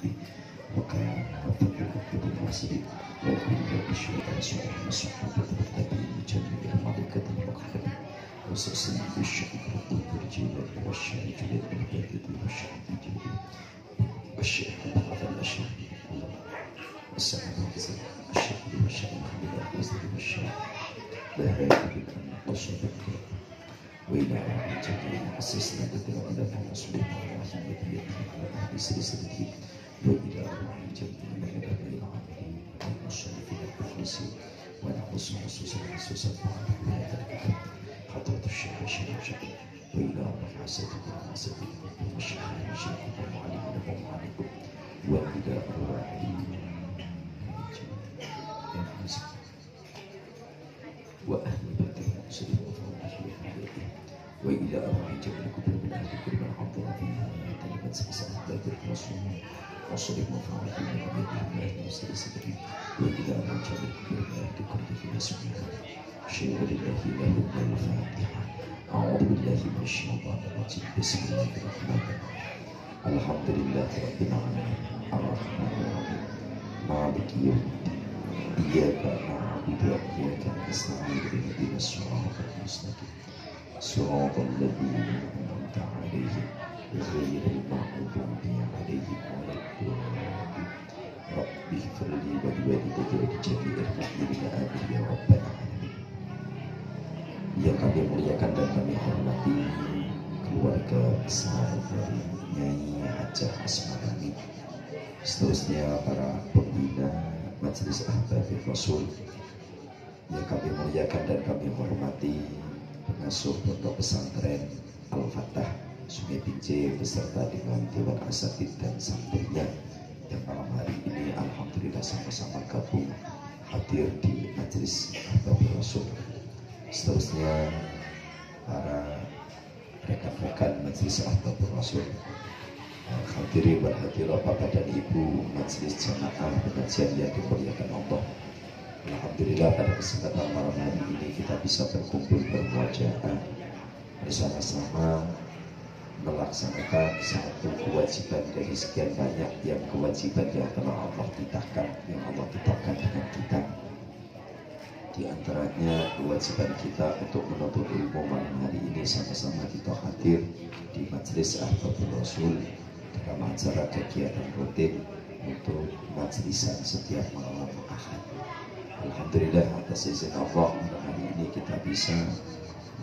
به وكان ربك بكل مرسلين وكل بشيء صالح وصحبه بالنبي جميع الملائكة المقربين وسلسل بالشهيد والجيل والشهيد والبلد والشهيد والشيخ هذا الأشهر والسلام عليكم الشهيد والشهيد والشهيد بهذه القصة وإلى جميع أسسنا بدرنا فنصبح رحمة الله بسلسلته وإلى روح جميع النبي العالمين والمشرفين المخلصين ونحوس خصوصا خصوصا بهذا الكتاب حضرة الشيخ الشريف وإلى روح سيدنا سيدنا والشيخ الشيخ والمعلمين والمعلمين وإلى روح وأهل بيت المرسلين وإلى أرواح جميع كتب من أهل الكريم الحضر فيها كلمة سلسلة ذات الرسول وصلب مفعول من يدهم أهل سلسلة وإلى أرواح جميع كتب من أهل الكريم في اسمها شيء لله له الفاتحة أعوذ بالله من الشيطان الرجيم بسم الله الرحمن الرحيم الحمد لله رب العالمين الرحمن الرحيم مالك يوم الدين إياك نعبد وإياك نستعين اهدنا الصراط المستقيم صراط الذين أنعمت عليهم غير المغضوب عليهم ولا الضالين رب اغفر لي ولوالدي ولجميع المؤمنين آمين يا رب العالمين. Yang kami muliakan dan kami hormati keluarga besar dari Nyai Hajah Asmarani, seterusnya para pembina Majelis Ahbabil Rasul yang kami muliakan dan kami hormati pengasuh pondok pesantren Al-Fatah Sungai Pincir beserta dengan Dewan Asatid dan santrinya yang malam hari ini alhamdulillah sama-sama gabung hadir di Majelis Ahbabil Rasul. Seterusnya para rekan-rekan Majelis Ahbabil Rasul, hadirin wal hadirat Bapak dan Ibu Majelis Jamaah pengajian yang dimuliakan Allah. Alhamdulillah pada kesempatan malam hari ini kita bisa berkumpul bermuajahah bersama-sama melaksanakan satu kewajiban dari sekian banyak yang kewajiban yang telah Allah tetapkan, yang Allah tetapkan dengan kita. Di antaranya kewajiban kita untuk menuntut ilmu malam hari ini sama-sama kita hadir di Majelis Ahbabil Rasul dalam acara kegiatan rutin untuk majlisan setiap malam Ahad. Alhamdulillah atas izin Allah hari ini kita bisa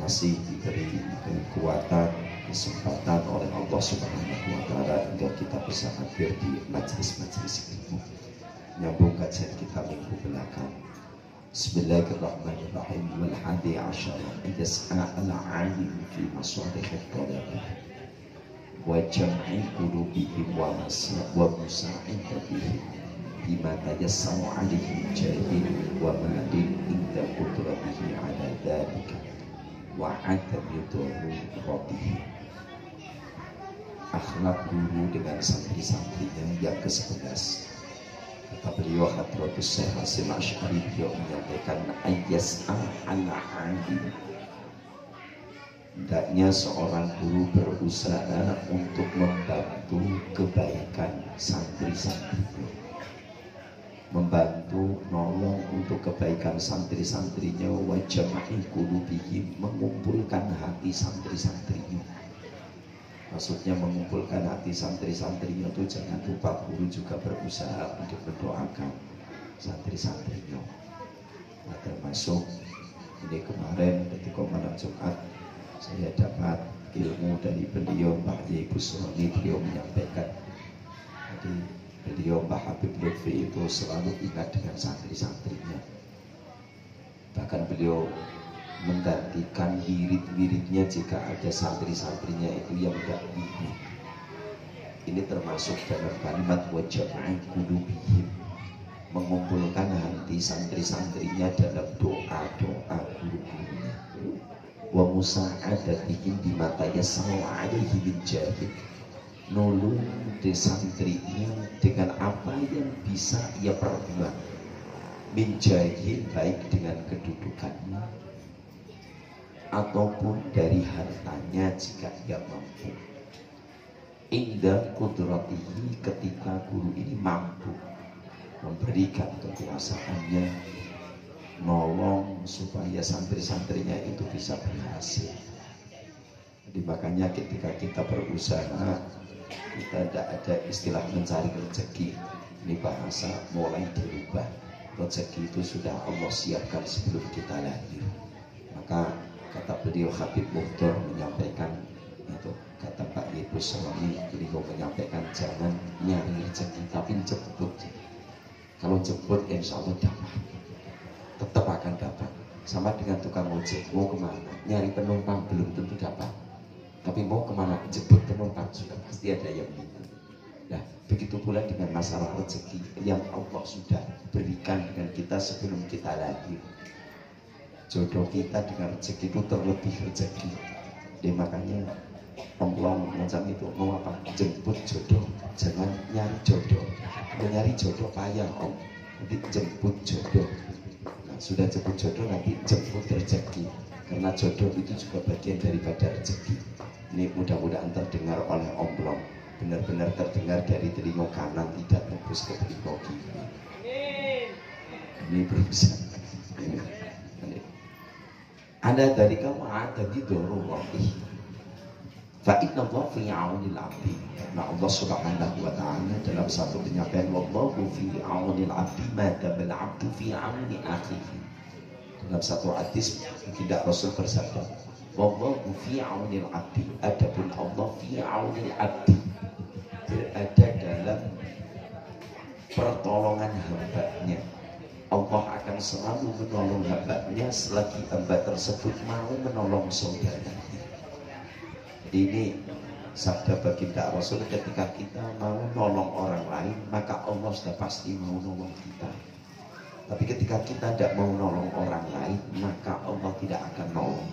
masih diberi kekuatan, kesempatan oleh Allah Subhanahu wa taala hingga kita bisa hadir di majlis-majlis ilmu. Nyambung kajian kita minggu belakang. Bismillahirrahmanirrahim. Wal hadi asyara yas'a al-alim fi masalih al-talabah wa jam'i qulubihim wa musa'indatihim bima tayassaru alaihi jahil wa malin inda qudratihi ala dhalika wa adam yudurratihi. Akhlak guru dengan santri-santrinya yang ke-11. Kata beliau Hadratus Syekh Hasyim Asy'ari, beliau menyampaikan ayyas'a al-alim, hendaknya seorang guru berusaha untuk membantu kebaikan santri-santrinya, membantu nolong untuk kebaikan santri-santrinya, wa jam'i qulubihim, mengumpulkan hati santri-santrinya. Maksudnya mengumpulkan hati santri-santrinya itu jangan lupa guru juga berusaha untuk mendoakan santri-santrinya. Nah, termasuk ini kemarin ketika malam Jumat saya dapat ilmu dari beliau Mbah Yai Busroni, beliau menyampaikan jadi beliau Mbah Habib Lutfi itu selalu ingat dengan santri-santrinya. Bahkan beliau menggantikan wirid-wiridnya jika ada santri-santrinya itu yang tidak wirid. Ini termasuk dalam kalimat wajahnya qulubihim, mengumpulkan hati santri-santrinya dalam doa-doa guru-gurunya. Wa musa'adatihim bima tayassaru alaihi bil jahil, nolong di santrinya dengan apa yang bisa ia perbuat, min jahil, baik dengan kedudukannya ataupun dari hartanya jika ia mampu. Indah qudratihi, ketika guru ini mampu memberikan kekuasaannya, nolong supaya santri-santrinya itu bisa berhasil. Jadi makanya ketika kita berusaha, kita tidak ada istilah mencari rezeki. Ini bahasa mulai dirubah. Rezeki itu sudah Allah siapkan sebelum kita lahir. Maka kata beliau Habib Muhdor menyampaikan itu, kata Pak Yebus Salami, beliau menyampaikan jangan nyari rezeki tapi jemput. Kalau jemput insya Allah dapat, tetap akan dapat. Sama dengan tukang ojek, mau kemana nyari penumpang belum tentu dapat, tapi mau kemana jemput penumpang sudah pasti ada yang menunggu. Nah, begitu pula dengan masalah rezeki yang Allah sudah berikan dengan kita sebelum kita lahir. Jodoh kita dengan rezeki itu terlebih rezeki. Jadi makanya Allah macam itu mau apa? Jemput jodoh, jangan nyari jodoh. Nyari jodoh payah Om. Nanti jemput jodoh. Nah, sudah jemput jodoh nanti jemput rezeki. Karena jodoh itu juga bagian daripada rezeki. Ini mudah-mudahan terdengar oleh Om Blong. Benar-benar terdengar dari telinga kanan, tidak tembus ke telinga kiri. Ini berusaha. Ada dari kamu ada di dorong Fa'inna Allah fi aunil abdi. Nah Allah subhanahu wa ta'ala dalam satu penyampaian, wallahu fi aunil abdi madam al-abdu fi auni akhihi. Dalam satu hadis tidak Rasul bersabda, wallahu fi aunil abdi, adapun Allah fi aunil abdi, berada dalam pertolongan hambanya. Allah akan selalu menolong hambanya selagi hamba tersebut mau menolong saudaranya. Ini sabda baginda Rasul, ketika kita mau menolong orang lain maka Allah sudah pasti mau menolong kita. Tapi ketika kita tidak mau menolong orang lain maka Allah tidak akan menolong.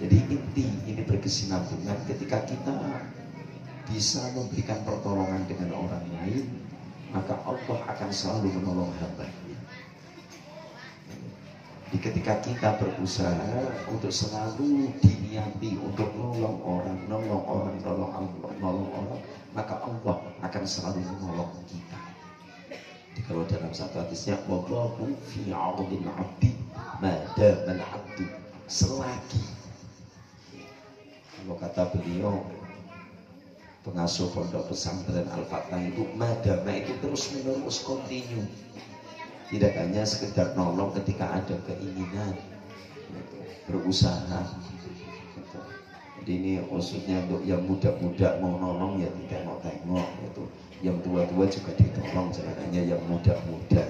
Jadi inti ini berkesinambungan, ketika kita bisa memberikan pertolongan dengan orang lain maka Allah akan selalu menolong hambanya. Jadi ketika kita berusaha untuk selalu diniati untuk nolong orang, nolong orang, maka Allah akan selalu menolong kita. Jadi kalau dalam satu hadisnya, wallahu fi aunil abdi madamal abdu, selagi, kalau kata beliau pengasuh pondok pesantren Al-Fatah itu, madama itu terus menerus kontinu. Tidak hanya sekedar nolong ketika ada keinginan, berusaha. Jadi ini maksudnya untuk yang muda-muda mau nolong ya ditengok-tengok itu. Yang tua-tua juga ditolong, jangan hanya yang muda-muda.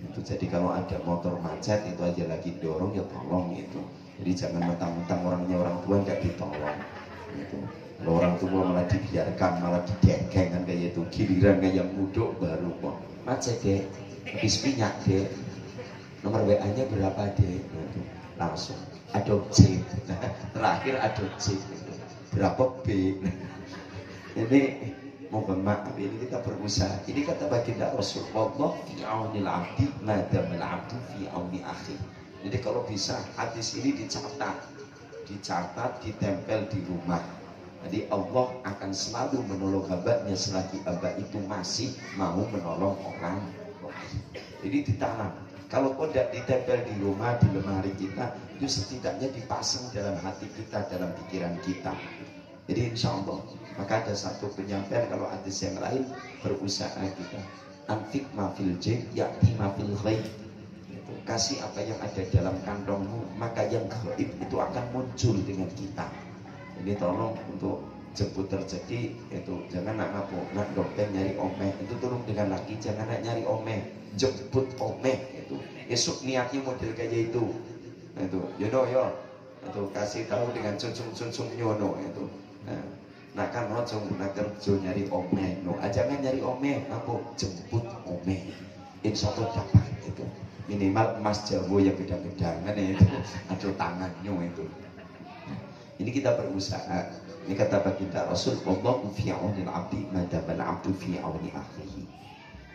Itu jadi kalau ada motor macet itu aja lagi dorong ya tolong itu. Jadi jangan mentang-mentang orangnya orang tua nggak ditolong. Itu. Kalau orang tua malah dibiarkan, malah didekeng kan kayak itu. Giliran kayak mudok baru kok macet deh. Habis minyak deh, nomor WA-nya berapa deh? Langsung adopsi. Terakhir adopsi. Berapa B? Ini mohon maaf, ini kita berusaha. Ini kata baginda Rasulullah, fi aunil abdi madamal abdu fi auni akhi. Jadi kalau bisa hadis ini dicatat, ditempel di rumah. Jadi Allah akan selalu menolong hambanya selagi hamba itu masih mau menolong orang. Jadi ditanam. Kalau tidak ditempel di rumah, di lemari kita, itu setidaknya dipasang dalam hati kita, dalam pikiran kita. Jadi insya Allah. Maka ada satu penyampaian kalau hadis yang lain, berusaha kita anfik mafil jib yakti mafil ghaib. Kasih apa yang ada dalam kantongmu, maka yang gaib itu akan muncul dengan kita. Ini tolong untuk jemput rezeki itu jangan nak dokter nyari omeh, itu turun dengan laki, jangan nak nyari omeh, jemput omeh itu. Esok niatnya model kayak itu yono yo itu kasih tahu dengan cuncung nyono itu. Nah kan ojo nak kerja nyari omeh, no jangan nyari omeh, apa jemput omeh, insya Allah dapat itu. Minimal emas Jawa yang beda-beda kan itu ada tangannya itu. Ini kita berusaha. Ini kata baginda Rasul, wallahu fi aunil abdi madamal abdu fi auni akhihi.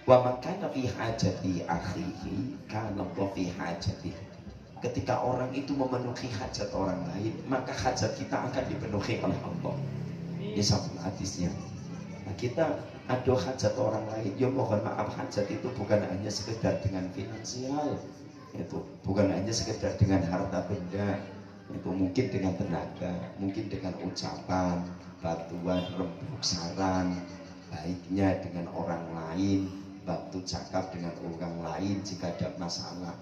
Wa man kana fi hajati akhihi kana Allah fi hajati. Ketika orang itu memenuhi hajat orang lain, maka hajat kita akan dipenuhi oleh Allah. Ini satu hadisnya. kita ada hajat orang lain, ya mohon maaf, hajat itu bukan hanya sekedar dengan finansial, itu bukan hanya sekedar dengan harta benda, itu mungkin dengan tenaga, mungkin dengan ucapan, bantuan, rembuk, saran, baiknya dengan orang lain, bantu cakap dengan orang lain jika ada masalah.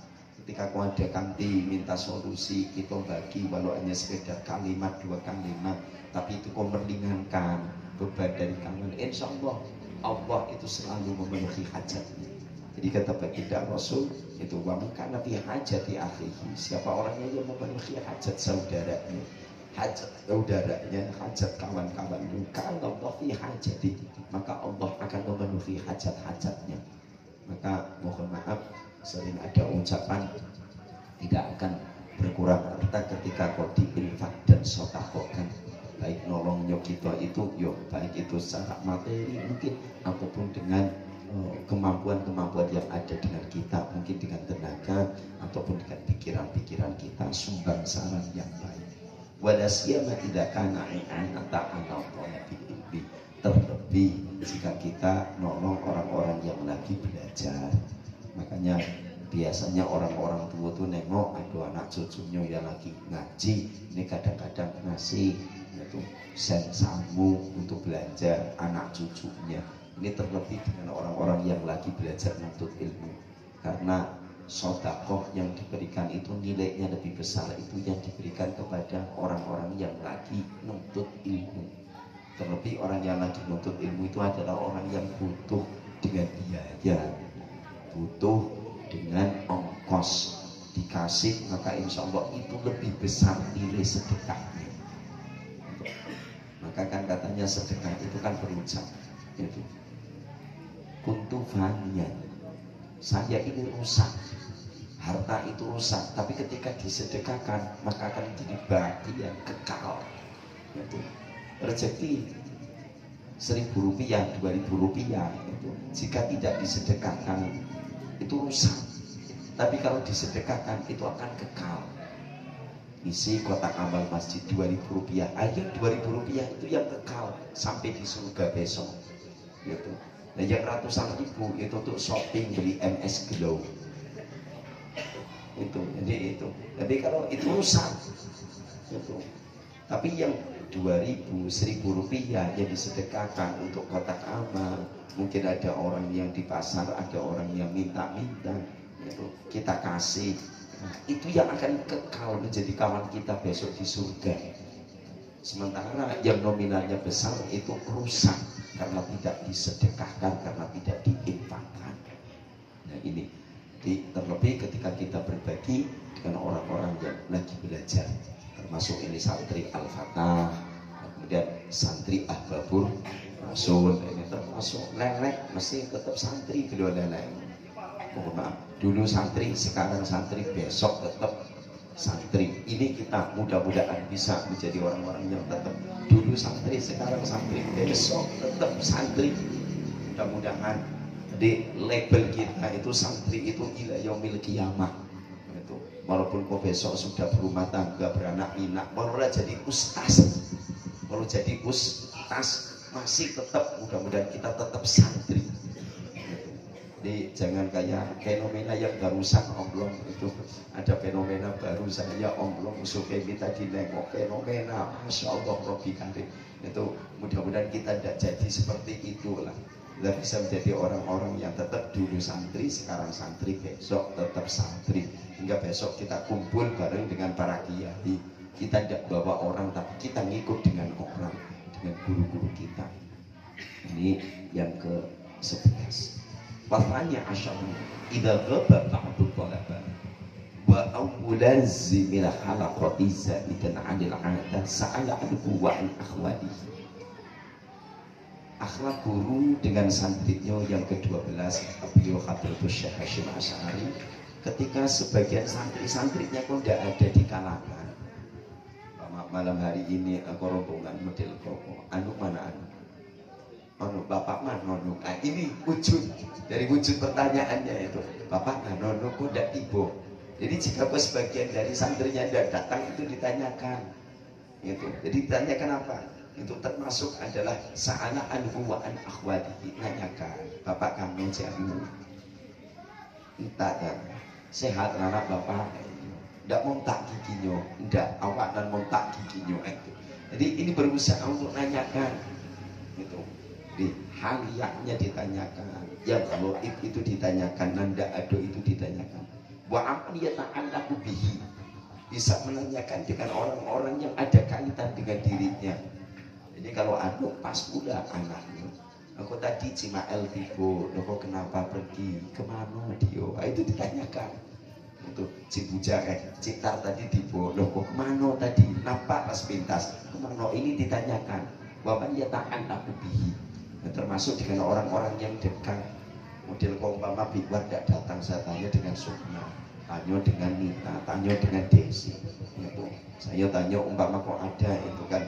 Ketika kau ada kanti minta solusi, kita bagi walau hanya sekedar kalimat, 2 kalimat, tapi itu kau meringankan beban dari kamu. Insya Allah, Allah itu selalu memenuhi hajatnya. Jadi kata baginda Rasul itu, wa man kana fi hajati akhihi, siapa orangnya yang memenuhi hajat saudaranya, hajat saudaranya, hajat kawan-kawannya, kalau Allah fi hajati, maka Allah akan memenuhi hajat-hajatnya. Maka mohon maaf, sering ada ucapan tidak akan berkurang harta ketika kau diinfak dan sodakokan, baik nolongnya kita itu, baik itu secara materi mungkin, ataupun dengan kemampuan-kemampuan yang ada dengan kita, mungkin dengan tenaga ataupun dengan pikiran-pikiran kita, sumbang saran yang baik. Walasiyama tidak kana i'anata ala thalabil ilmi, terlebih jika kita nolong orang-orang yang lagi belajar. Makanya biasanya orang-orang tua tuh nengok ada anak cucunya yang lagi ngaji, ini kadang-kadang ngasih itu sen samu untuk belajar anak cucunya. Ini terlebih dengan orang-orang yang lagi belajar menuntut ilmu, karena sodakoh yang diberikan itu nilainya lebih besar, itu yang diberikan kepada orang-orang yang lagi menuntut ilmu. Terlebih orang yang lagi menuntut ilmu itu adalah orang yang butuh dengan biaya, butuh dengan ongkos, dikasih maka insya Allah itu lebih besar nilai sedekahnya. Maka kan katanya sedekah itu kan berucap itu, kuntu faniyan, saya ini rusak, harta itu rusak, tapi ketika disedekahkan maka akan menjadi bagian kekal. Itu rezeki 1.000 rupiah, 2.000 rupiah itu jika tidak disedekahkan itu rusak, tapi kalau disedekahkan itu akan kekal. Isi kotak amal masjid 2.000 rupiah, ayo 2.000 rupiah itu yang kekal sampai di surga besok gitu. Nah yang ratusan ribu itu untuk shopping, beli MS Glow itu, jadi kalau itu rusak gitu. Tapi yang 2.000, 1.000 rupiah yang disedekahkan untuk kotak amal, mungkin ada orang yang di pasar, ada orang yang minta-minta, itu kita kasih. Nah, itu yang akan kekal menjadi kawan kita besok di surga. Sementara yang nominalnya besar itu rusak karena tidak disedekahkan, karena tidak diinfakkan. Nah ini terlebih ketika kita berbagi dengan orang-orang yang lagi belajar, termasuk ini santri Al-Fatah, kemudian santri Ahbabur Rasul, ini termasuk lelek, mesti tetap santri kedua lelek. Mohon maaf, dulu santri, sekarang santri, besok tetap santri. Ini kita mudah-mudahan bisa menjadi orang-orang yang tetap dulu santri, sekarang santri, besok tetap santri. Mudah-mudahan di label kita itu santri itu ila yaumil qiyamah. Itu walaupun kau besok sudah berumah tangga, beranak pinak, barulah jadi ustaz. Kalau jadi ustaz masih tetap, mudah-mudahan kita tetap santri. Jadi jangan kayak fenomena yang barusan omblong itu, ada fenomena baru saya omblong suka kita dinengok fenomena, masya Allah Robbi Karim. Itu mudah-mudahan kita tidak jadi seperti itulah. Kita bisa menjadi orang-orang yang tetap dulu santri, sekarang santri, besok tetap santri, hingga besok kita kumpul bareng dengan para kiai. Kita tidak bawa orang, tapi kita ngikut dengan orang, dengan guru-guru kita. Ini yang ke-11. Wafanya asyadu idza ghaba ba'du talaba wa awlazimil halaqati zaidan 'anil 'ada sa'ala anhu wa an akhwadi. Akhlak guru dengan santrinya yang ke-12, beliau Hadratus Syekh Hasyim Asy'ari, ketika sebagian santri-santrinya kok tidak ada di kalangan. Malam hari ini aku rombongan model koko, anu mana anu? Anu bapak mana anu? Nah, ini wujud dari wujud pertanyaannya itu, bapak mana anu kok tidak tiba. Jadi jika kok sebagian dari santrinya tidak datang itu ditanyakan, itu. Jadi ditanyakan apa? Itu termasuk adalah sa'ala anhu wa an akhwatihi, nanyakan bapak kamu jamu entah kan sehat anak bapak, ndak mau tak giginya, ndak awak dan mau tak giginya itu. Jadi ini berusaha untuk nanyakan itu. Di haliyahnya ditanyakan, yang kalau itu ditanyakan, nanda ado itu ditanyakan. Wa aman yata'allaqu bihi, bisa menanyakan dengan orang-orang yang ada kaitan dengan dirinya. Jadi kalau anu pas pula anaknya, aku tadi Cimael tibo, kok kenapa pergi, kemana dia? Itu ditanyakan. Untuk Cibuja Citar tadi tibo, kok kemana tadi? Nampak pas pintas, kemana? Ini ditanyakan. Waman yata'allaqu bihi, termasuk dengan orang-orang yang dekat. Model kau umpama Biwar tidak datang, saya tanya dengan Sukma, tanya dengan Nita, tanya dengan Desi. Itu saya tanya umpama kok ada itu kan.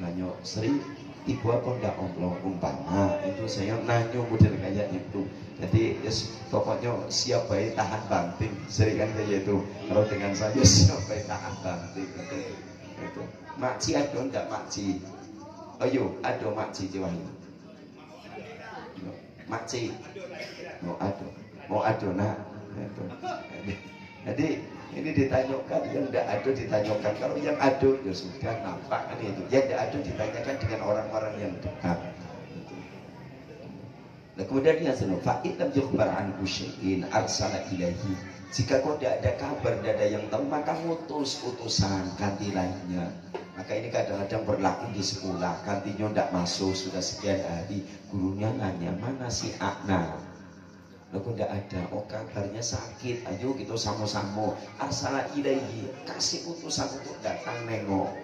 Nanya Sri ibu apa enggak omlong umpama itu saya nanya model kayak itu. Jadi yes, pokoknya siapa yang tahan banting Sri kan kayak itu. Kalau dengan saya siapa yang tahan banting itu. Makci ada enggak makci? Ayo ada makci Wahyu. Makci mau ada nak itu. Jadi ini ditanyakan, yang tidak ada ditanyakan. Kalau yang ada ya sudah nampak kan itu. Yang tidak ada ditanyakan dengan orang-orang yang dekat. Nah, kemudian dia selalu fa'id lam yukhbar an syai'in arsala ilaihi. Jika kau tidak ada kabar, tidak ada yang tahu, maka ngutus utusan ganti lainnya. Maka ini kadang-kadang berlaku di sekolah, gantinya tidak masuk sudah sekian hari, gurunya nanya mana si Akna. Loh kok tidak ada, oh kabarnya sakit, ayo kita sama-sama arsala ilaihi, kasih utusan untuk datang nengok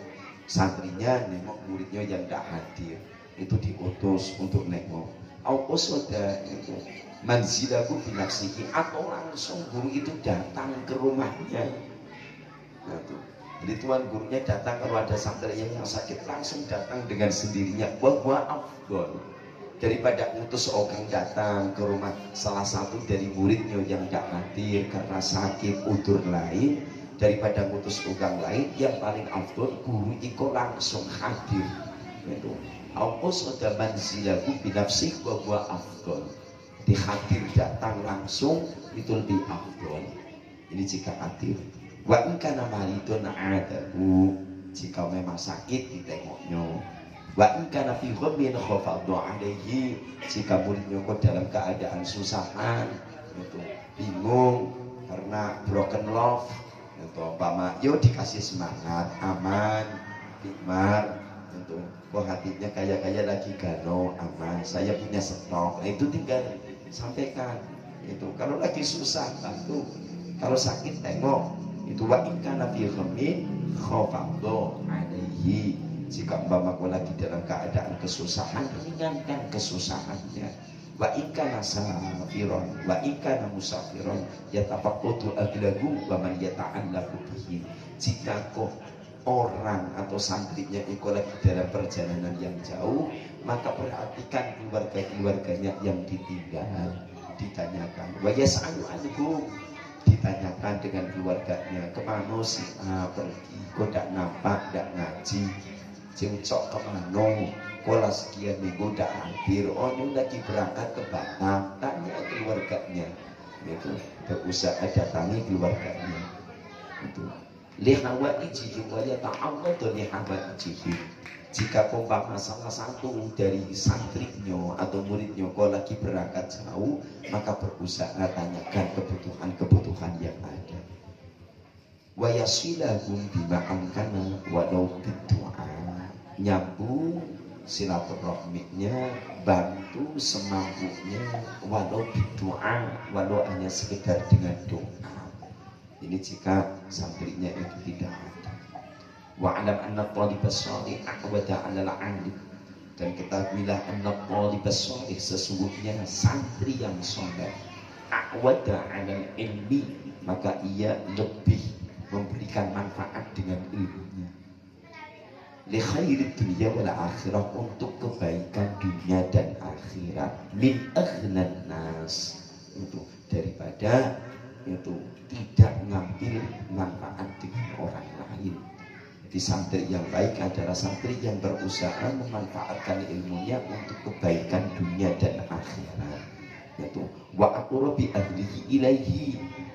santrinya, nengok muridnya yang tidak hadir, itu diutus untuk nengok. Aupos ada itu manzilahu binafsihi, atau langsung guru itu datang ke rumahnya. Nah, tuh. Jadi tuan gurunya datang, kalau ada santrinya yang sakit langsung datang dengan sendirinya. Bahwa afdol daripada ngutus orang datang ke rumah salah satu dari muridnya yang tidak hadir karena sakit udur lain, daripada ngutus orang lain, yang paling afdol guru itu langsung hadir. Itu Aupos ada manzilahu binafsih bahwa afdol, dihadir datang langsung itu lebih afdol. Ini jika hadir. Wa in kana maridun adahu, jika memang sakit ditengoknya. Wa in kana fi ghammin khafadhu alaihi, jika muridnya kok dalam keadaan susahan, itu bingung karena broken love, itu umpama yo dikasih semangat, aman, hikmah, itu kok hatinya kayak lagi galau, aman, saya punya stok. Nah, itu tinggal sampaikan. Itu kalau lagi susah bantu, kalau sakit tengok. Itu wa in kana fi ghammin khafadhu alaihi, jika umpama kau lagi dalam keadaan kesusahan, ringankan kesusahannya. Wa in kana safiron wa in kana musafiron yatafaqatu aglagu wa man yata'allaqu bihi, jika kau orang atau santrinya itu lagi dalam perjalanan yang jauh, maka perhatikan keluarganya yang ditinggal, ditanyakan. Wa yas'alu anhum, ditanyakan dengan keluarganya, kemana si A pergi, kok tidak nampak, tidak ngaji, cengcok kemana, kola sekian minggu tidak hadir, oh ini lagi berangkat ke Batam, tanya keluarganya, itu berusaha datangi keluarganya. Itu lihawa ijihim wa yata'awwadu lihawa ijihim, jika umpama salah satu dari santrinya atau muridnya kau lagi berangkat jauh, maka berusaha tanyakan kebutuhan yang ada. Wa yasilahum bima amkana walau bidu'a, nyambung silaturahminya, bantu semampunya walau bidu'a, walau hanya sekedar dengan doa. Ini jika santrinya itu tidak ada. Wa'alam anna talibas sholih aqwada 'alal 'alim, dan ketahuilah anna talibas sholih, sesungguhnya santri yang soleh, aqwada 'alal ilmi, maka ia lebih memberikan manfaat dengan ilmunya, li khairid dunya wal akhirah, untuk kebaikan dunia dan akhirat, min aghnan nas, itu daripada itu tidak ngambil manfaat dengan orang lain. Di santri yang baik adalah santri yang berusaha memanfaatkan ilmunya untuk kebaikan dunia dan akhirat. Yaitu wa aqrabi ahlihi ilaihi,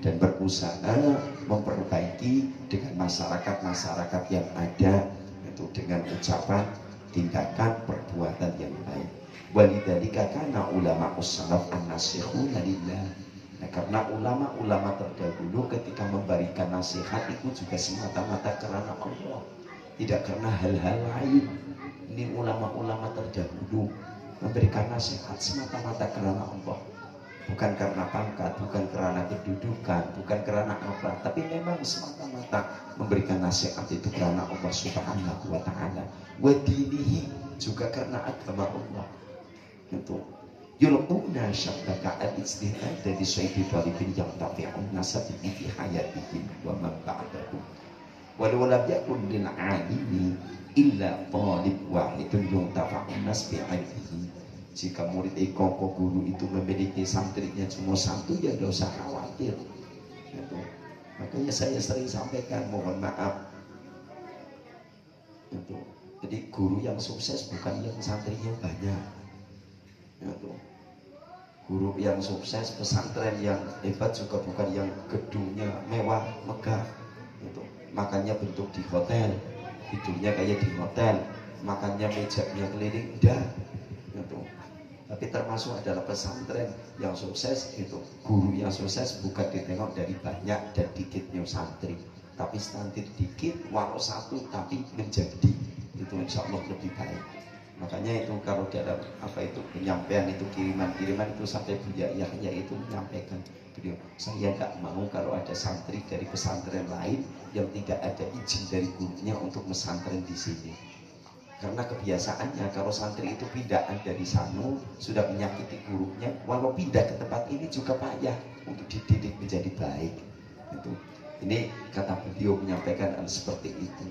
dan berusaha memperbaiki dengan masyarakat yang ada, itu dengan ucapan, tindakan, perbuatan yang baik. Walidzalika kana ulama ussalaf an-nasihuna lillah. Nah, karena ulama-ulama terdahulu ketika memberikan nasihat itu juga semata-mata karena Allah, tidak karena hal-hal lain. Ini ulama-ulama terdahulu memberikan nasihat semata-mata karena Allah, bukan karena pangkat, bukan karena kedudukan, bukan karena apa, tapi memang semata-mata memberikan nasihat itu karena Allah Subhanahu wa ta'ala. Wa dinihi, juga karena agama Allah. Itu yulquna syabbaka al-ijtihad dari sayyidi talibin yang tafi'un nasabihi fi hayatihim wa man ba'dahu walau lam yakun lil alimi illa talib wahidun yung tafa'un nas bi'ilmihi. Jika murid koko guru itu memiliki santrinya cuma satu, ya tidak usah khawatir. Itu. Makanya saya sering sampaikan, mohon maaf. Itu. Jadi guru yang sukses bukan yang santrinya banyak. Itu. Guru yang sukses, pesantren yang hebat juga bukan yang gedungnya mewah, megah. Itu. Makannya bentuk di hotel, tidurnya kayak di hotel, makannya mejanya keliling, enggak. Itu. Tapi termasuk adalah pesantren yang sukses itu, guru yang sukses bukan ditengok dari banyak dan dikitnya santri, tapi santri dikit walau satu tapi menjadi, itu insya Allah lebih baik. Makanya itu kalau dalam apa itu penyampaian itu kiriman itu sampai Buya Yahya itu menyampaikan, beliau, saya nggak mau kalau ada santri dari pesantren lain yang tidak ada izin dari gurunya untuk pesantren di sini. Karena kebiasaannya kalau santri itu pindaan dari sana sudah menyakiti gurunya, walau pindah ke tempat ini juga payah untuk dididik menjadi baik. Itu. Ini kata beliau menyampaikan seperti itu.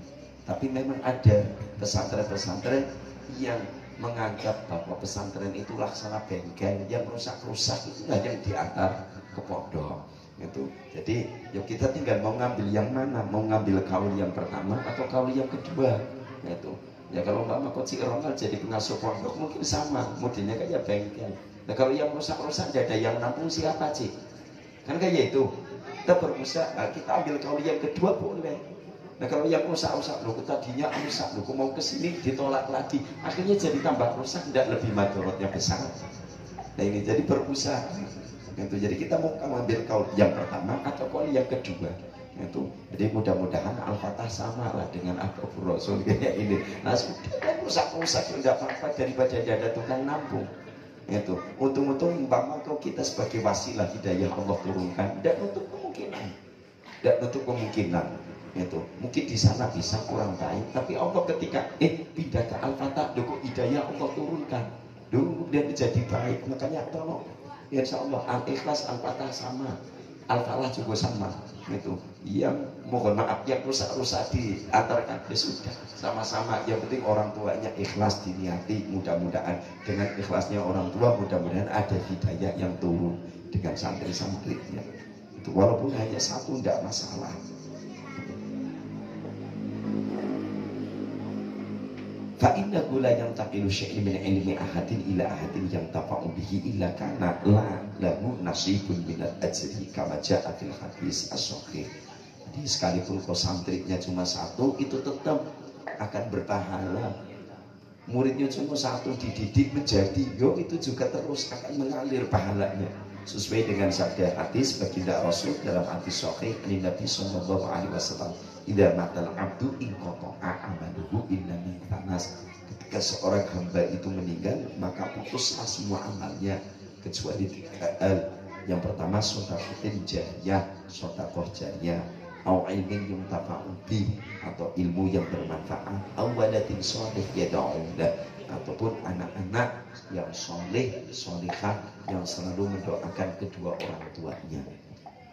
Tapi memang ada pesantren-pesantren yang menganggap bahwa pesantren itu laksana bengkel, yang rusak-rusak itulah yang diantar ke pondok. Itu. Jadi yuk kita tinggal mau ngambil yang mana, mau ngambil kaul yang pertama atau kaul yang kedua. Itu. Ya kalau Mbak Makot si Ronald jadi pengasuh pondok mungkin sama, modelnya kayak bengkel. Nah kalau yang rusak-rusak ada yang nampung siapa sih? Kan kayak itu. Kita berusaha, kita ambil kaul yang kedua boleh. Nah kalau yang rusak-rusak, loh tadinya rusak, loh mau kesini ditolak lagi, akhirnya jadi tambah rusak, tidak lebih madorotnya besar. Nah ini jadi berusaha. Itu. Jadi kita mau ambil kaul yang pertama atau kaul yang kedua. Itu. Jadi mudah-mudahan Al-Fatah sama lah dengan Al-Qur'an Rasul kayak ini. Nah sudah rusak-rusak tidak apa-apa daripada ada tukang nampung. Itu. Untung-untung kalau kita sebagai wasilah hidayah Allah turunkan, tidak nutup kemungkinan. Tidak nutup kemungkinan. Itu. Mungkin di sana bisa kurang baik, tapi Allah ketika pindah ke Al-Fatah, kok hidayah Allah turunkan. Dulu dia menjadi baik, makanya tolong. Insya Allah Al-Ikhlas Al-Fatah sama, Al-Falah juga sama. Itu yang mohon maaf yang rusak-rusak diantarkan ya sudah sama-sama, yang penting orang tuanya ikhlas diniati, mudah-mudahan dengan ikhlasnya orang tua mudah-mudahan ada hidayah yang turun dengan santri-santrinya. Itu walaupun hanya satu tidak masalah. Fa innahu la yantaqilu syai'un min ilmi ahadin ila ahadin yantafa'u bihi illa kana la lahu nasibun min al-ajri kama ja'a fil hadis as-sahih. Jadi sekalipun kau santrinya cuma satu, itu tetap akan berpahala. Muridnya cuma satu dididik menjadi, itu juga terus akan mengalir pahalanya. Sesuai dengan sabda hadis baginda Rasul dalam hadis sahih dari Nabi sallallahu alaihi wasallam, idza matal abdu in qata'a amaluhu illa min tanas. Ketika seorang hamba itu meninggal, maka putuslah semua amalnya kecuali 3 hal. Yang pertama sedekah jariyah, sedekah jariyah, au ilmin yuntafa'u bih, atau ilmu yang bermanfaat, au waladin shalih yad'u lahu, ataupun anak-anak yang soleh, solihah yang selalu mendoakan kedua orang tuanya.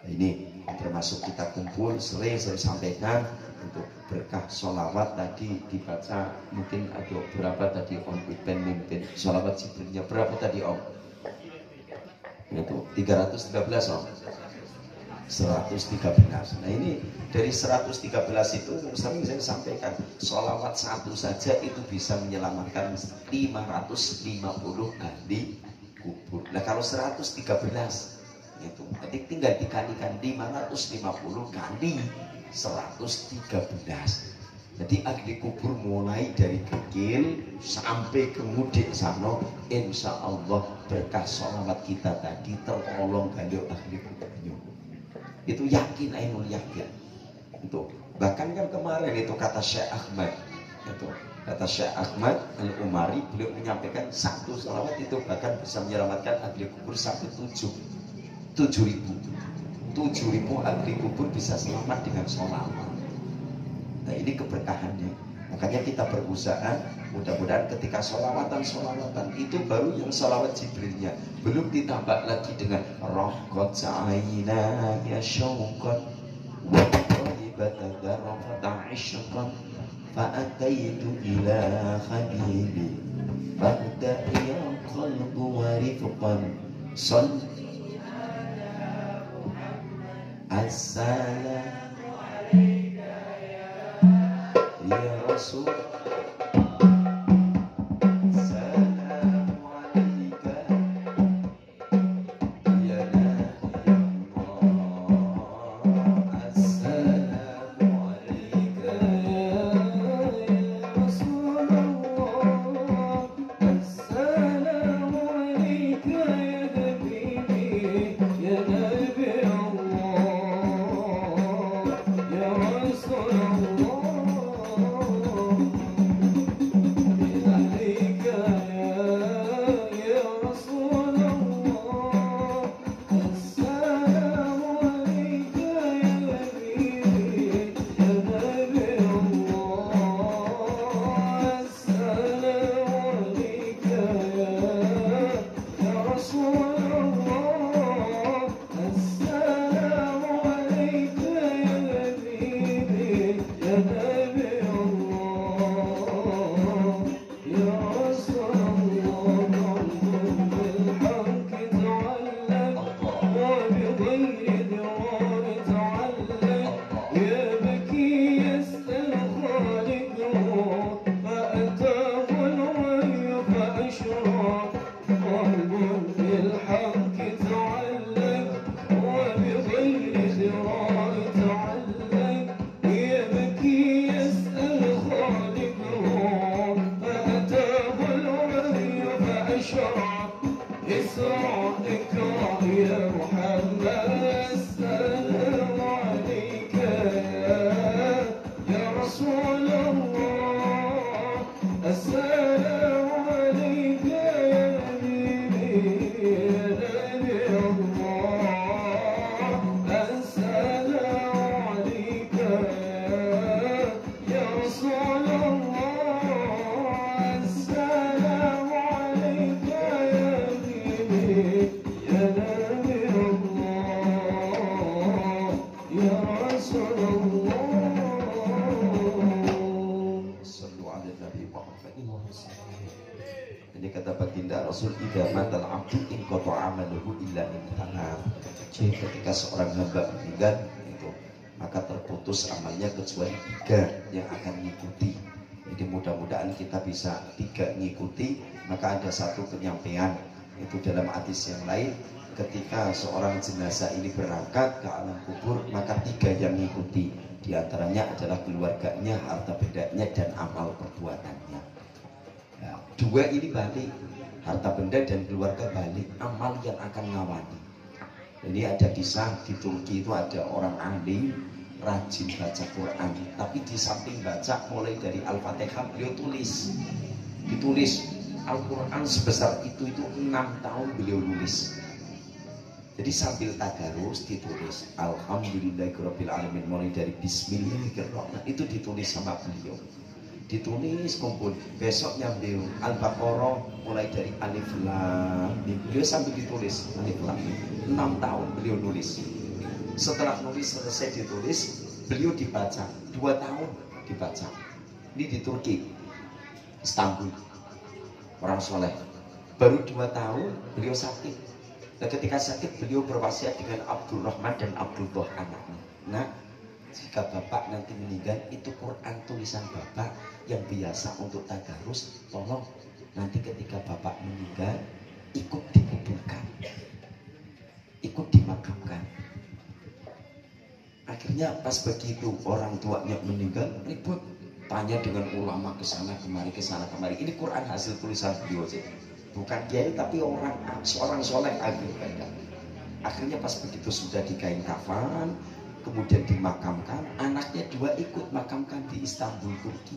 Nah, ini termasuk kita kumpul sering saya sampaikan untuk berkah sholawat tadi dibaca, mungkin ada berapa tadi Om Ipen mimpin sholawat Jibrilnya berapa tadi Om? Itu 313 Om. 113. Nah ini dari 113 itu sering saya sampaikan, sholawat satu saja itu bisa menyelamatkan 550 ahli kubur. Nah kalau 113 itu nanti tinggal dikalikan 550 kali 113. Jadi ahli kubur mulai dari kecil sampai ke mudik sano, insya Allah berkah sholawat kita tadi tertolong kali ahli kuburnya. Itu yakin, ainul yakin. Itu bahkan kan kemarin itu kata Syekh Ahmad, itu kata Syekh Ahmad Al-Umari, beliau menyampaikan satu sholawat itu bahkan bisa menyelamatkan ahli kubur sampai 7.000 ahli kubur bisa selamat dengan sholawat. Nah ini keberkahannya. Makanya kita berusaha, mudah-mudahan ketika sholawatan itu baru yang sholawat Jibrilnya, belum ditambah lagi dengan rohkot sa'ina ya syauqat wa thaibata darafata ishqan fa'ataitu ila habibi fa'da ya qalbu wa rifqan salli as-salam ya Rasul. Ini kata baginda Rasul, idza matal abdu in qata amaluhu illa min tanam. Jadi ketika seorang hamba meninggal itu, maka terputus amalnya kecuali 3 yang akan mengikuti. Jadi mudah-mudahan kita bisa 3 mengikuti. Maka ada satu penyampaian itu dalam hadis yang lain, ketika seorang jenazah ini berangkat ke alam kubur, maka 3 yang mengikuti. Di antaranya adalah keluarganya, harta bendanya, dan amal perbuatannya. Nah, 2 ini balik, harta benda dan keluarga balik, amal yang akan ngawani. Ini ada kisah di Turki itu ada orang ahli rajin baca Quran, tapi di samping baca mulai dari Al-Fatihah beliau ditulis Al-Quran sebesar itu 6 tahun beliau nulis. Jadi sambil tadarus ditulis Alhamdulillahirabbil alamin, mulai dari Bismillahirrahmanirrahim itu ditulis sama beliau. Ditulis kumpul, besoknya beliau Al-Baqarah mulai dari Alif Lam Mim, beliau sambil ditulis Alif Lam Mim. 6 tahun beliau nulis. Setelah nulis selesai ditulis, beliau dibaca 2 tahun dibaca. Ini di Turki, Istanbul, orang soleh. Baru 2 tahun beliau sakit. Nah, ketika sakit beliau berwasiat dengan Abdurrahman dan Abdullah anaknya. Nah, jika bapak nanti meninggal, itu Quran tulisan bapak yang biasa untuk tadarus, tolong nanti ketika bapak meninggal ikut dikuburkan, ikut dimakamkan. Akhirnya pas begitu orang tuanya meninggal, ribut, tanya dengan ulama ke sana kemari, ke sana kemari. Ini Quran hasil tulisan beliau sih. Bukan kiai tapi seorang soleh akhir kadang. Akhirnya pas begitu sudah dikain kafan, kemudian dimakamkan, anaknya dua ikut makamkan di Istanbul, Turki.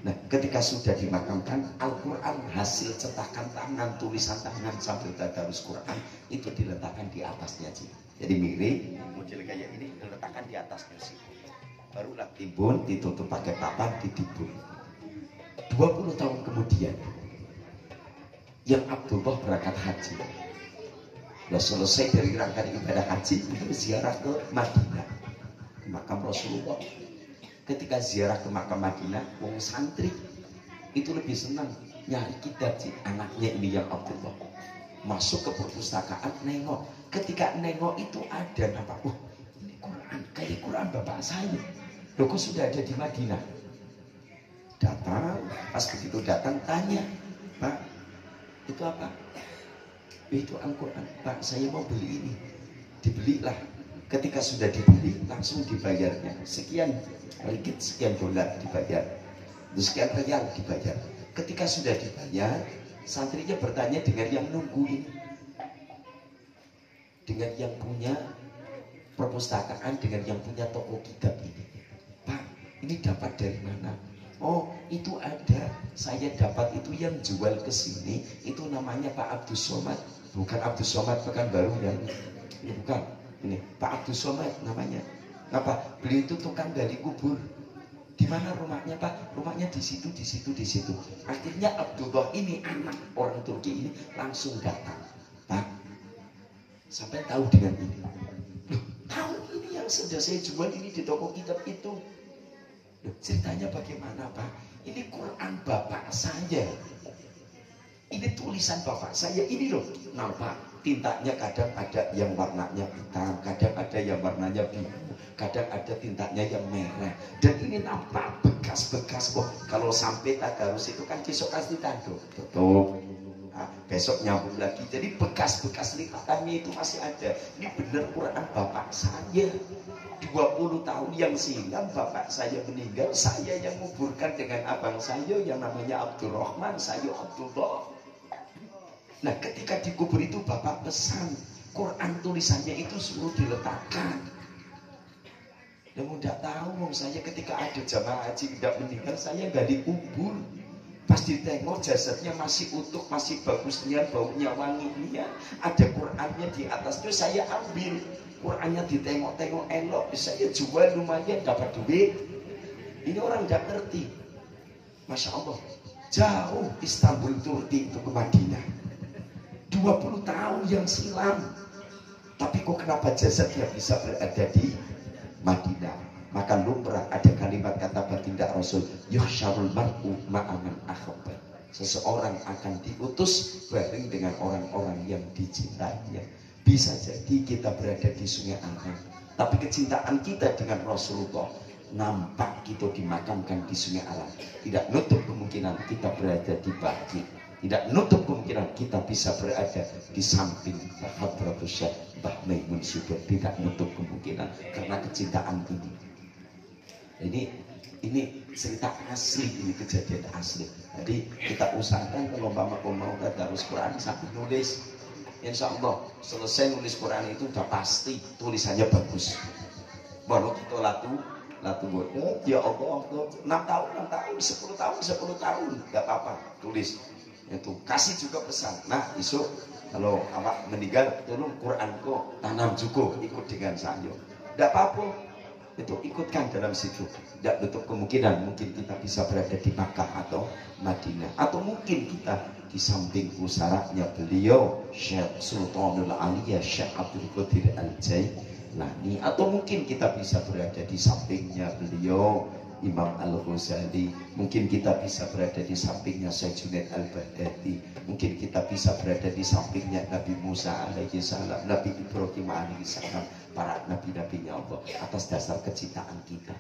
Nah, ketika sudah dimakamkan, Al-Quran hasil cetakan tangan, tulisan tangan sambil tadarus Quran itu diletakkan di atasnya sih. Jadi mirip model kayak ini diletakkan di atasnya sih. Barulah timbun, ditutup pakai papan, ditimbun. 20 tahun kemudian yang Abdullah berangkat haji. Nah, selesai dari rangkaian ibadah haji, itu ziarah ke Madinah, ke makam Rasulullah. Ketika ziarah ke makam Madinah, wong santri itu lebih senang nyari kitab sih. Anaknya ini yang Abdullah masuk ke perpustakaan, nengok. Ketika nengok itu ada nampak, ini Quran, kayak Quran bapak saya. Loh, kok sudah ada di Madinah? Datang, pas begitu datang tanya, Pak, itu apa? Itu Al-Quran. Pak, saya mau beli ini. Dibelilah. Ketika sudah dibeli, langsung dibayarnya. Sekian ringgit, sekian dolar dibayar. Sekian real dibayar. Ketika sudah dibayar, santrinya bertanya dengan yang nungguin, dengan yang punya perpustakaan, dengan yang punya toko kitab ini. Pak, ini dapat dari mana? Oh, itu ada. Saya dapat itu yang jual ke sini. Itu namanya Pak Abdus Somad. Bukan Abdus Somad Pekanbaru ya. Ini bukan. Ini Pak Abdus Somad namanya. Apa? Beliau itu tukang gali kubur. Di mana rumahnya Pak? Rumahnya di situ, di situ, di situ. Akhirnya Abdullah ini anak orang Turki ini langsung datang. Pak, sampai tahu dengan ini. Loh, tahu ini yang sudah saya jual ini di toko kitab itu. Loh, ceritanya bagaimana Pak? Ini Quran bapak saya. Ini tulisan bapak saya. Ini loh, nampak tintanya kadang ada yang warnanya hitam, kadang ada yang warnanya biru, kadang ada tintanya yang merah. Dan ini nampak bekas-bekas. Oh, kalau sampai tadarus itu kan besok kasih tanduk, tutup. Nah, besok nyambung lagi. Jadi bekas-bekas likatannya itu masih ada. Ini benar Quran bapak saya. 20 tahun yang silam bapak saya meninggal, saya yang menguburkan dengan abang saya yang namanya Abdurrahman, saya Abdullah. Nah, ketika dikubur itu bapak pesan Quran tulisannya itu suruh diletakkan. Dan tidak tahu saya ketika ada jamaah haji tidak meninggal, saya nggak dikubur. Pas ditengok jasadnya masih utuh, masih bagusnya, baunya wanginya, ada Qurannya di atasnya, saya ambil. Qurannya ditengok-tengok elok, saya jual lumayan dapat duit. Ini orang tidak ngerti. Masya Allah, jauh Istanbul Turki itu ke Madinah. 20 tahun yang silam. Tapi kok kenapa jasadnya bisa berada di Madinah? Maka lumrah ada kalimat kata baginda Rasul, yuhsyarul mar'u ma'aman akhbar. Seseorang akan diutus bareng dengan orang-orang yang dicintainya. Bisa jadi kita berada di Sungai Aran, tapi kecintaan kita dengan Rasulullah nampak kita dimakamkan di Sungai Aran. Tidak nutup kemungkinan kita berada di Baqi. Tidak nutup kemungkinan kita bisa berada di samping Hadratus Syekh Mbah Maimun Syukur. Tidak nutup kemungkinan karena kecintaan ini. Ini cerita asli, ini kejadian asli. Jadi kita usahakan kalau mau tadarus Quran sambil nulis. Insya Allah selesai nulis Quran itu udah pasti tulisannya bagus. Baru kita latu bodoh. Ya Allah, 6 tahun, 10 tahun, nggak apa-apa tulis. Itu kasih juga pesan. Nah, besok kalau awak meninggal, tolong Quranku tanam juga ikut dengan saya. Tidak apa-apa, itu ikutkan dalam situ. Tidak tutup kemungkinan mungkin kita bisa berada di Makkah atau Madinah, atau mungkin kita di samping pusaranya beliau Syekh Sultanul Aliyah Syekh Abdul Qadir Al-Jailani, atau mungkin kita bisa berada di sampingnya beliau Imam Al-Ghazali, mungkin kita bisa berada di sampingnya Syekh Junaid Al-Baghdadi, mungkin kita bisa berada di sampingnya Nabi Musa alaihi salam, Nabi Ibrahim alaihi salam, para nabi-nabinya Allah atas dasar kecintaan kita.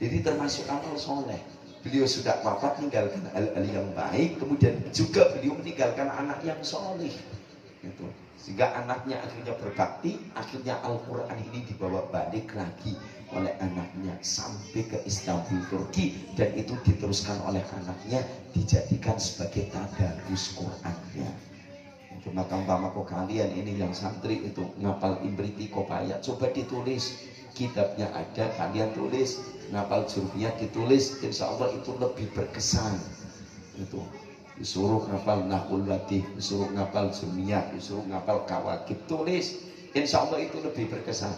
Jadi termasuk amal soleh. Beliau sudah wafat meninggalkan hal-hal yang baik, kemudian juga beliau meninggalkan anak yang soleh. Gitu. Sehingga anaknya akhirnya berbakti, akhirnya Al-Quran ini dibawa balik lagi oleh anaknya sampai ke Istanbul, Turki, dan itu diteruskan oleh anaknya dijadikan sebagai tadarus Qurannya. Itu maka umpamaku kalian ini yang santri itu ngapal Imriti Kopaya, coba ditulis, kitabnya ada, kalian tulis, ngapal Jurfiyah ditulis, insya Allah itu lebih berkesan. Itu disuruh ngapal Nahul Wadih, disuruh ngapal Jumiyah, disuruh ngapal Kawakib, tulis, insya Allah itu lebih berkesan.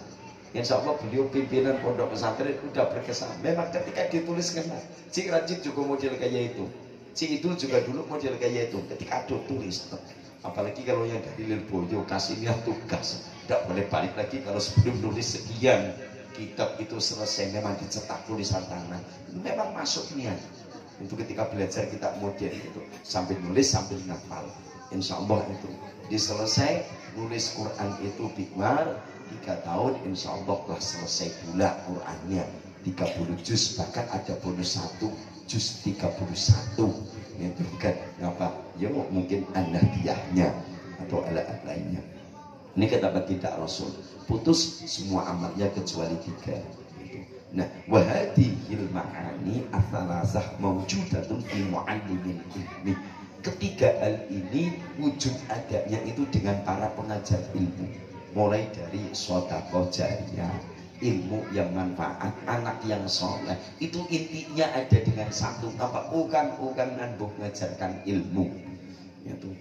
Insya Allah beliau pimpinan pondok pesantren udah berkesan. Memang ketika ditulis kena, Cik Rajin juga model kayak itu, Cik Idul juga dulu model kayak itu. Ketika ada tulis, apalagi kalau yang dari Lirboyo kasihnya tugas, tidak boleh balik lagi kalau sebelum nulis sekian kitab itu selesai, memang dicetak tulisan tangan, memang masuk niat. Itu ketika belajar kita model itu sambil nulis sambil ngapal, insya Allah itu diselesai. Nulis Quran itu bikmar 3 tahun, insya Allah telah selesai pula Qurannya 30 juz, bahkan ada bonus 1 juz 31. Itu kan apa ya, mungkin an-nahdiyahnya atau alat lainnya. Ini kata baginda Rasul, putus semua amalnya kecuali 3. Nah, wahadihil ma'ani athalasah mawjudatun fi mu'allimin ilmi. Ketiga hal ini wujud adanya itu dengan para pengajar ilmu, mulai dari sedekah jariyah, ilmu yang manfaat, anak yang soleh. Itu intinya ada dengan satu, apa, ukan nambung mengajarkan ilmu. Itu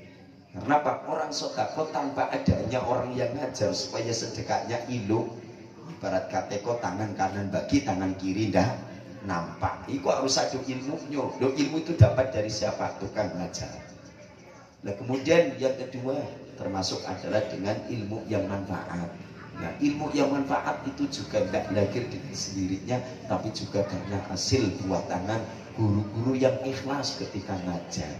karena apa? Orang sedekah tanpa adanya orang yang ngajar supaya sedekahnya ilu, ibarat kateko tangan kanan bagi tangan kiri dah nampak. Itu harus ada ilmunya. Loh, ilmu itu dapat dari siapa? Tukang ngajar. Nah, kemudian yang kedua termasuk adalah dengan ilmu yang manfaat. Nah, ilmu yang manfaat itu juga tidak lahir dengan sendirinya, tapi juga karena hasil buah tangan guru-guru yang ikhlas ketika ngajar.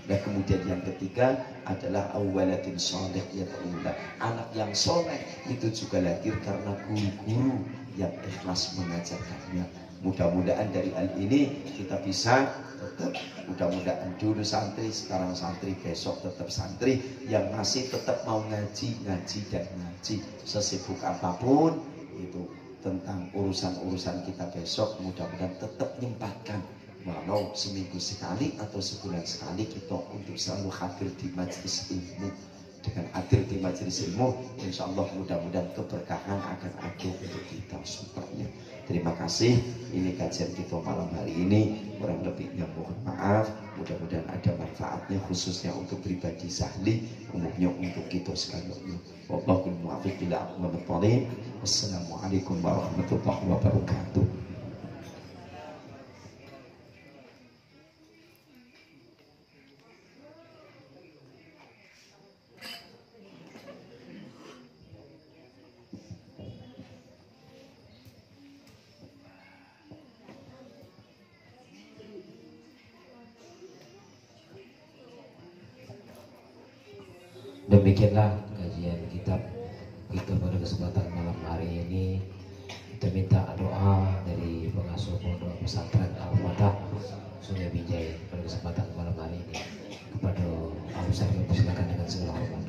Nah, kemudian yang ketiga adalah awaladin soleh yata'ullah. Anak yang soleh itu juga lahir karena guru-guru yang ikhlas mengajarkannya. Mudah-mudahan dari hal ini kita bisa tetap, mudah-mudahan dulu santri, sekarang santri, besok tetap santri, yang masih tetap mau ngaji dan ngaji sesibuk apapun itu tentang urusan-urusan kita besok, mudah-mudahan tetap menyempatkan walau seminggu sekali atau sebulan sekali kita untuk selalu hadir di majelis ilmu. Dengan hadir di majelis ilmu, insya Allah mudah-mudahan keberkahan akan ada untuk kita semuanya. Terima kasih. Ini kajian kita malam hari ini, kurang lebihnya mohon maaf. Mudah-mudahan ada manfaatnya, khususnya untuk pribadi Sahli, umumnya untuk kita sekalian. Wallahul muwaffiq ila aqwamit thoriq. Wassalamualaikum warahmatullahi wabarakatuh. Demikianlah kajian kitab kita pada kesempatan malam hari ini. Kita minta doa dari pengasuh pondok pesantren Al-Fatah Sungai Binjai pada kesempatan malam hari ini. Kepada Abu Syarif, silakan dengan segala hormat.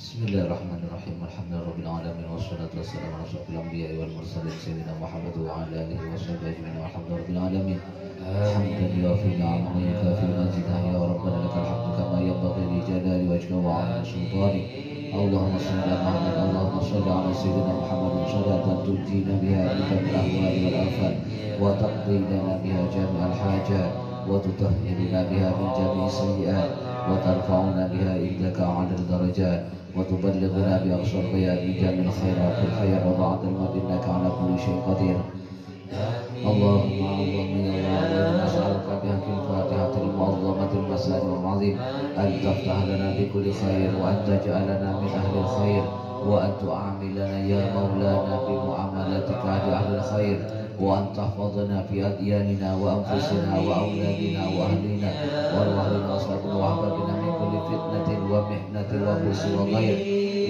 Bismillahirrahmanirrahim. Alhamdulillahirabbil alamin wassalatu wassalamu ala asyrofil anbiya'i wal mursalin sayyidina Muhammad wa ala alihi washabbihi ajmain. Alhamdulillahirabbil alamin. Hamdan yuwafi ni'amahu wa yukafi mazidahu ya rabbana lakal hamdu kama yanbaghi li jalali wajhika wa 'azimi sultani. Allahumma shalli ala Muhammad, Allahumma shalli ala sayyidina Muhammadin salatan tunjina biha min al-ahwali wal afat wa taqdi lana biha jami'al hajat wa tutahhiruna biha min jami'i sayyi'at wa tarfa'una biha indaka 'alal darajat wa tuballighuna bi aqsal ghayat min jami'il khairat wal hayat wa ba'da al-maut innaka 'ala kulli syai'in qadir. Allahumma ya Allah, nas'aluka bihaqil fatihatil mu'azzamatil masari wal azim an taftah lana bi kulli khair wa an taj'alana min ahli khair وأن تعاملنا يا مولانا بمعاملتك لأهل الخير وأن تحفظنا في أدياننا وأنفسنا وأولادنا وأهلنا وأرواحنا وأصحابنا وأحبابنا من كل فتنة ومحنة وبؤس وغير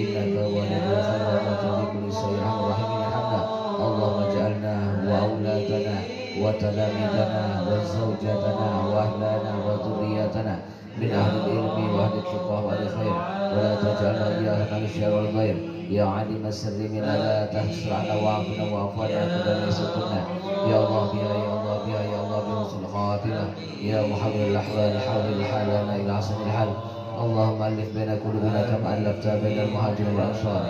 إنك ولي الخير وتولي كل شيء رحيم ارحمنا اللهم اجعلنا وأولادنا وتلاميذنا وزوجاتنا وأهلنا وذرياتنا من أهل العلم وأهل التقوى وأهل الخير ولا تجعلنا إياها من الشر والغير يا عليم السر منا لا تحسر عنا وعافنا وعفونا كل ما يسرنا يا الله بها يا الله بها يا الله بحسن الخاتمة يا محول الأحوال حول حالنا إلى حسن الحال اللهم ألف بين قلوبنا كما ألفت بين المهاجرين والأنصار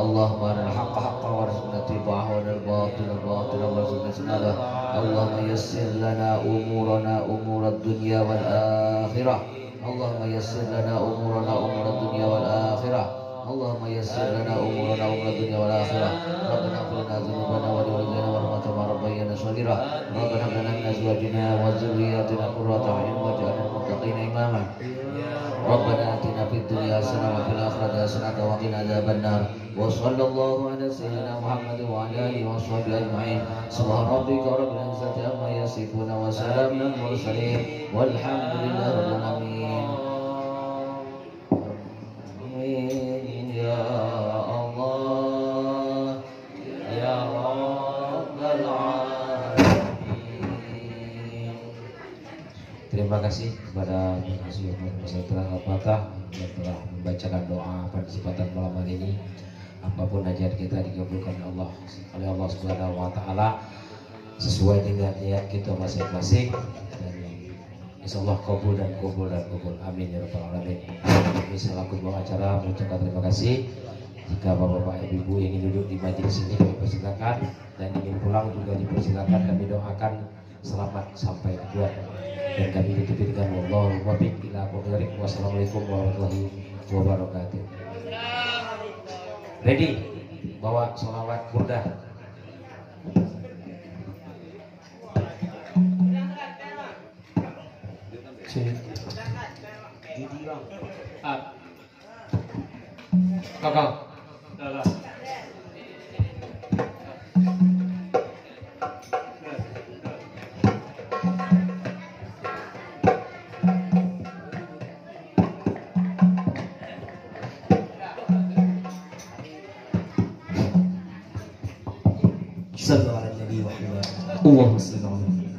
اللهم أرنا الحق حقا وارزقنا اتباعه وأرنا الباطل باطلا وارزقنا اجتنابه اللهم يسر لنا أمورنا أمور الدنيا والآخرة اللهم يسر لنا أمورنا أمور الدنيا والآخرة اللهم يسر لنا أمورنا أمور الدنيا والآخرة ربنا اغفر لنا ذنوبنا ولوالدينا وارحمنا كما ربيانا صغيرا ربنا هب لنا من أزواجنا وذرياتنا قرة أعين واجعلنا للمتقين إماما ربنا آتنا في الدنيا حسنة وفي الآخرة حسنة وقنا عذاب النار وصلى الله على سيدنا محمد وعلى آله وصحبه أجمعين سبحان ربك رب العزة عما يصفون وسلام على المرسلين والحمد لله رب العالمين يا الله يا رب العالمين. Terima kasih kepada peserta Al-Fatah yang telah membacakan doa pada kesempatan malam hari ini. Apapun hajat kita dikabulkan oleh Allah Subhanahu wa taala sesuai dengan niat kita masing-masing dan insyaallah kabul dan kabul dan kabul. Amin ya rabbal alamin. Kami selaku pembawa acara mengucapkan terima kasih. Jika bapak-bapak ibu ingin duduk di majelis ini kami persilakan dan ingin pulang juga dipersilakan. Kami doakan selamat sampai tujuan. Dan kami tutupi dengan wallahu muwaffiq ila aqwamit thoriq. Wassalamualaikum warahmatullahi wabarakatuh. Ready? Bawa sholawat burdah. Kakak. صلوا على النبي وحده اللهم صل على محمد.